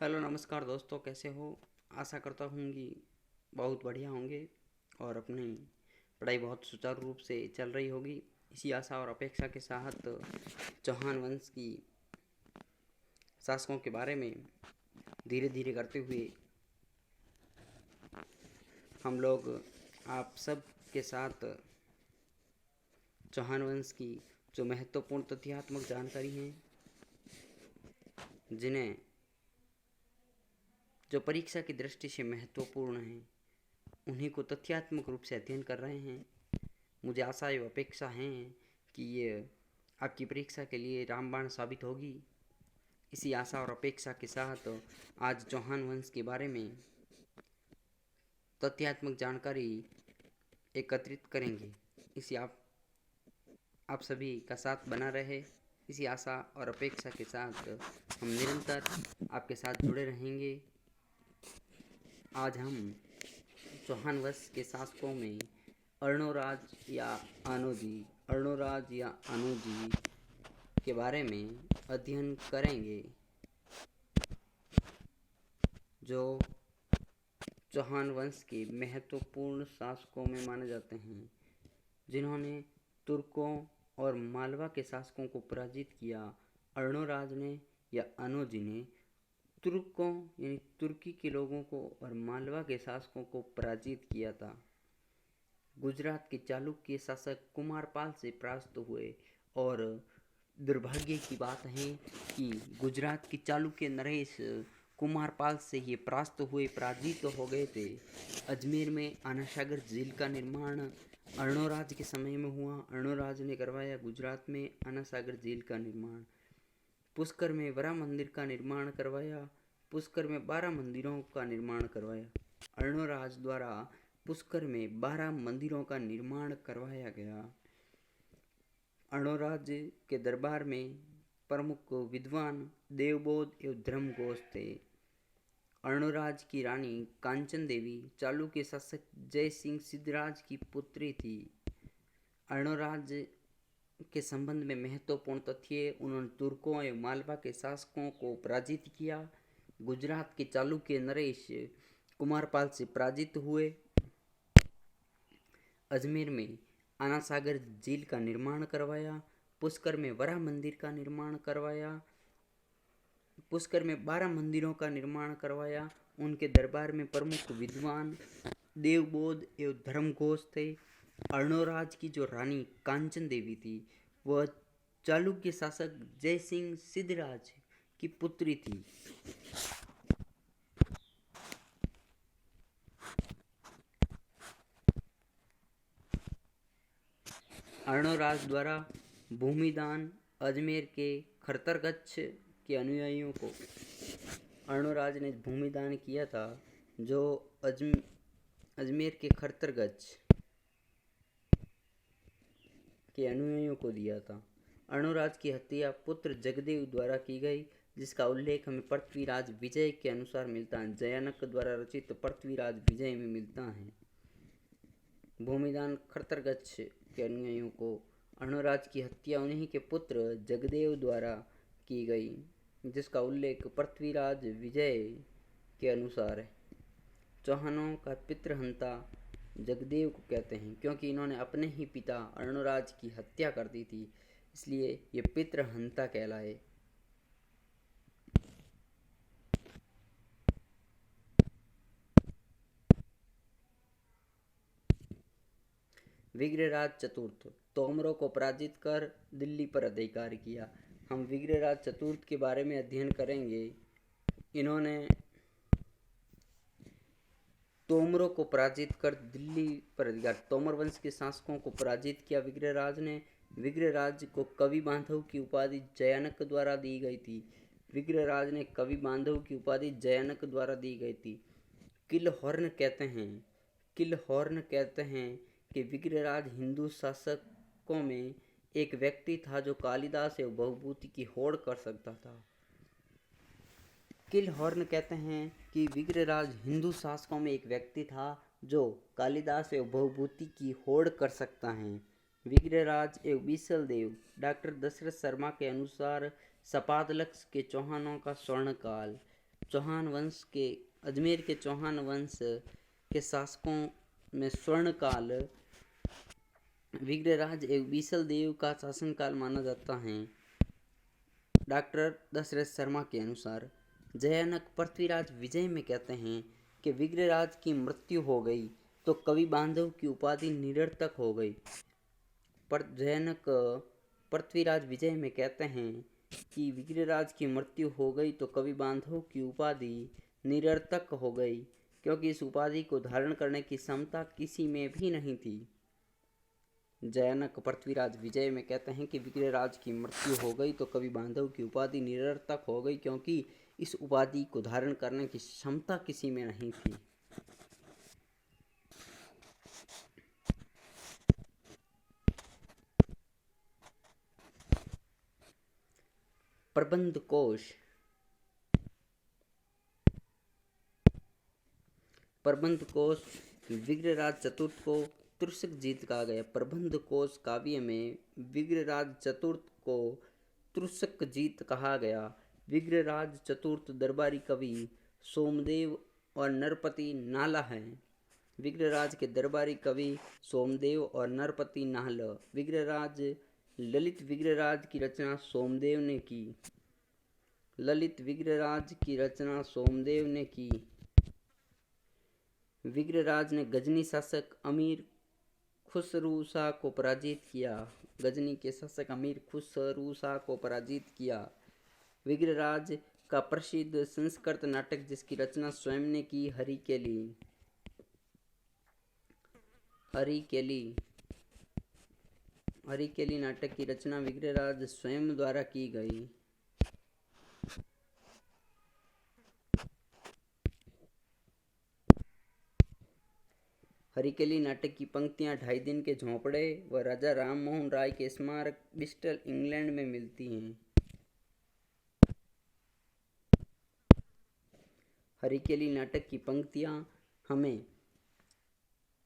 Hello नमस्कार दोस्तों, कैसे हो। आशा करता हूँ कि बहुत बढ़िया होंगे और अपनी पढ़ाई बहुत सुचारू रूप से चल रही होगी। इसी आशा और अपेक्षा के साथ चौहान वंश की शासकों के बारे में धीरे धीरे करते हुए हम लोग आप सब के साथ चौहान वंश की जो महत्वपूर्ण तथ्यात्मक जानकारी हैं, जिन्हें जो परीक्षा की दृष्टि से महत्वपूर्ण हैं, उन्हीं को तथ्यात्मक रूप से अध्ययन कर रहे हैं। मुझे आशा एवं अपेक्षा है कि ये आपकी परीक्षा के लिए रामबाण साबित होगी। इसी आशा और अपेक्षा के साथ आज चौहान वंश के बारे में तथ्यात्मक जानकारी एकत्रित करेंगे। इसी आप सभी का साथ बना रहे, इसी आशा और अपेक्षा के साथ हम निरंतर आपके साथ जुड़े रहेंगे। आज हम चौहान वंश के शासकों में अर्णोराज या आनोजी के बारे में अध्ययन करेंगे, जो चौहान वंश के महत्वपूर्ण शासकों में माने जाते हैं, जिन्होंने तुर्कों और मालवा के शासकों को पराजित किया। अर्णोराज ने या आनोजी ने तुर्कों यानी तुर्की के लोगों को और मालवा के शासकों को पराजित किया था। गुजरात के चालुक्य शासक कुमारपाल से परास्त हुए और दुर्भाग्य की बात है कि गुजरात के चालुक्य नरेश कुमारपाल से ये पराजित हो गए थे। अजमेर में आना सागर झील का निर्माण अर्णोराज के समय में हुआ। अर्णोराज ने करवाया गुजरात में आना सागर झील का निर्माण। पुष्कर में वरा मंदिर का निर्माण करवाया। पुष्कर में 12 मंदिरों का निर्माण करवाया। अर्णोराज द्वारा पुष्कर में 12 मंदिरों का निर्माण करवाया गया। अर्णोराज के दरबार में प्रमुख विद्वान देवबोध एवं धर्मघोष थे। अर्णोराज की रानी कांचन देवी चालुक्य शासक जय सिंह सिद्धराज की पुत्री थी। अर्णोराज के संबंध में महत्वपूर्ण तथ्य, उन्होंने तुर्कों एवं मालवा के शासकों को पराजित किया। गुजरात के चालुक्य नरेश कुमारपाल से पराजित हुए। अजमेर में आना सागर झील का निर्माण करवाया। पुष्कर में वरा मंदिर का निर्माण करवाया। पुष्कर में 12 मंदिरों का निर्माण करवाया। उनके दरबार में प्रमुख विद्वान देवबोध एवं धर्मघोष थे। अर्णोराज की जो रानी कांचन देवी थी, वह चालुक्य शासक जय सिंह सिद्धराज की पुत्री थी। अर्णोराज द्वारा भूमिदान अजमेर के खरतरगच्छ के अनुयायियों को अर्णोराज ने भूमिदान किया था, जो अजमेर के खरतरगच्छ के अनुयायियों को दिया था। अर्णोराज की हत्या पुत्र जगदेव द्वारा की गई, जिसका उल्लेख हमें पृथ्वीराज विजय के अनुसार मिलता है। जयानक द्वारा रचित पृथ्वीराज विजय में मिलता है। भूमिदान खरतरगच्छ के अनुयायियों को अर्णोराज की हत्या उन्हीं के पुत्र जगदेव द्वारा की गई, जिसका उल्लेख पृथ्वीराज विजय के अनुसार है। चौहानों का पितृहंता जगदेव को कहते हैं, क्योंकि इन्होंने अपने ही पिता अर्णोराज की हत्या कर दी थी, इसलिए ये पितृहंता कहलाए। विग्रहराज चतुर्थ तोमरों को पराजित कर दिल्ली पर अधिकार किया। हम विग्रहराज चतुर्थ के बारे में अध्ययन करेंगे। इन्होंने तोमरों को पराजित कर दिल्ली पर अधिकार, तोमर वंश के शासकों को पराजित किया विग्रहराज ने। विग्रहराज को कवि बांधव की उपाधि जयानक द्वारा दी गई थी। विग्रहराज ने कवि बांधव की उपाधि जयानक द्वारा दी गई थी। किलहॉर्न कहते हैं कि विग्रहराज हिंदू शासकों में एक व्यक्ति था जो कालिदास एवं बहुभूति की होड़ कर सकता था। किलहॉर्न कहते हैं कि विग्रहराज हिंदू शासकों में एक व्यक्ति था जो कालिदास एवं बहुभूति की होड़ कर सकता है। विग्रहराज एवं बीसल देव डॉक्टर दशरथ शर्मा के अनुसार सपादलक्ष के चौहानों का स्वर्णकाल चौहान वंश के अजमेर के चौहान वंश के शासकों में स्वर्णकाल विग्रहराज एवं बीसल देव का शासनकाल माना जाता है। डॉक्टर दशरथ शर्मा के अनुसार जयानक पृथ्वीराज विजय में कहते हैं कि विग्रहराज की मृत्यु हो गई तो कवि बांधव की उपाधि निरर्थक हो गई। पर जयानक पृथ्वीराज विजय में कहते हैं कि विग्रहराज की मृत्यु हो गई तो कवि बांधव की उपाधि निरर्थक हो गई, क्योंकि इस उपाधि को धारण करने की क्षमता किसी में भी नहीं थी। जयानक पृथ्वीराज विजय में कहते हैं कि विग्रहराज की मृत्यु हो गई तो कवि बांधव की उपाधि निरर्थक हो गई, क्योंकि इस उपाधि को धारण करने की क्षमता किसी में नहीं थी। प्रबंध कोश। प्रबंध कोश विग्रहराज चतुर्थ को तुरस्क जीत कहा गया। प्रबंध कोश काव्य में विग्रहराज चतुर्थ को तुरस्क जीत कहा गया। विग्रहराज चतुर्थ दरबारी कवि सोमदेव और नरपति नाला हैं। विग्रहराज के दरबारी कवि सोमदेव और नरपति नाहल। विग्रहराज ललित विग्रहराज की रचना सोमदेव ने की। ललित विग्रहराज की रचना सोमदेव ने की। विग्रहराज ने गजनी शासक अमीर खुसरू शाह को पराजित किया। गजनी के शासक अमीर खुसरू शाह को पराजित किया। विग्रहराज का प्रसिद्ध संस्कृत नाटक जिसकी रचना स्वयं ने की, हरिकेली नाटक की रचना विग्रहराज स्वयं द्वारा की गई। हरिकेली नाटक की पंक्तियां 2.5 दिन के झोंपड़े व राजा राममोहन राय के स्मारक ब्रिस्टल इंग्लैंड में मिलती हैं। हरिकेली नाटक की पंक्तियां हमें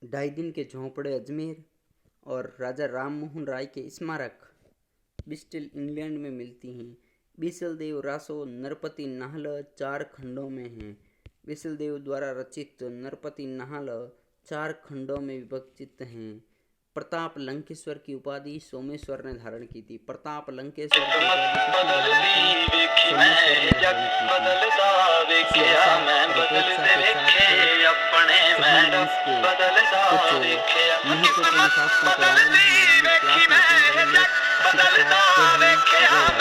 2.5 दिन के झोंपड़े अजमेर और राजा राममोहन राय के स्मारक ब्रिस्टल इंग्लैंड में मिलती हैं। बीसल देव रासो नरपति नाहल 4 खंडों में हैं। बीसल देव द्वारा रचित नरपति नाहल 4 खंडों में विभजित हैं। प्रताप लंकेश्वर की उपाधि सोमेश्वर ने धारण की थी। प्रताप लंकेश्वर की उपाधि